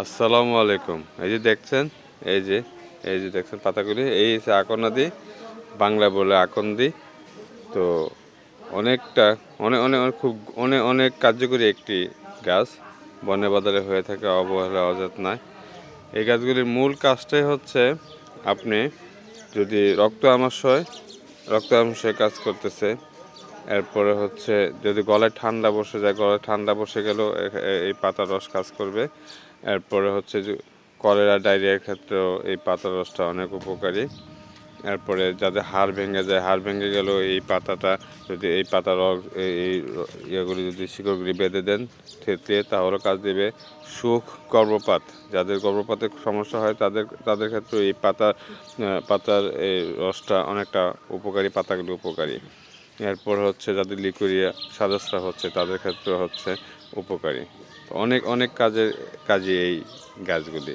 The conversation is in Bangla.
আসসালামু আলাইকুম। এই যে দেখছেন, এই যে এই যে দেখছেন পাতাগুলি, এই হচ্ছে আকন্নাদি, বাংলা বলে আকন্দি। তো অনেকটা অনেক অনেক অনেক খুব অনেক অনেক কার্যকরী একটি গাছ, বনে বাজারে হয়ে থাকে অবহেলা অযত্নায়। এই গাছগুলির মূল কাজটাই হচ্ছে, আপনি যদি রক্ত আমাশয় কাজ করতেছে, এরপরে হচ্ছে যদি গলায় ঠান্ডা বসে যায়, গলায় ঠান্ডা বসে গেলেও এই পাতার রস কাজ করবে। এরপরে হচ্ছে যে কলেরা ডায়রিয়ার ক্ষেত্রেও এই পাতার রসটা অনেক উপকারী। এরপরে যাদের হাড় ভেঙে যায়, হাড় ভেঙে গেলেও এই পাতাটা, যদি এই পাতার রস এই ইয়েগুলি যদি শিকড়গুলি বেঁধে দেন থেতলিয়ে, তাহলেও কাজ দেবে। সুখ, গর্ভপাত, যাদের গর্ভপাতের সমস্যা হয় তাদের ক্ষেত্রে এই পাতার এই রসটা অনেকটা উপকারী, পাতাগুলি উপকারী। এরপর হচ্ছে যাদের লিকুরিয়া সাদাস্রাব হচ্ছে তাদের ক্ষেত্রে হচ্ছে উপকারী। অনেক অনেক কাজে এই গাছগুলি।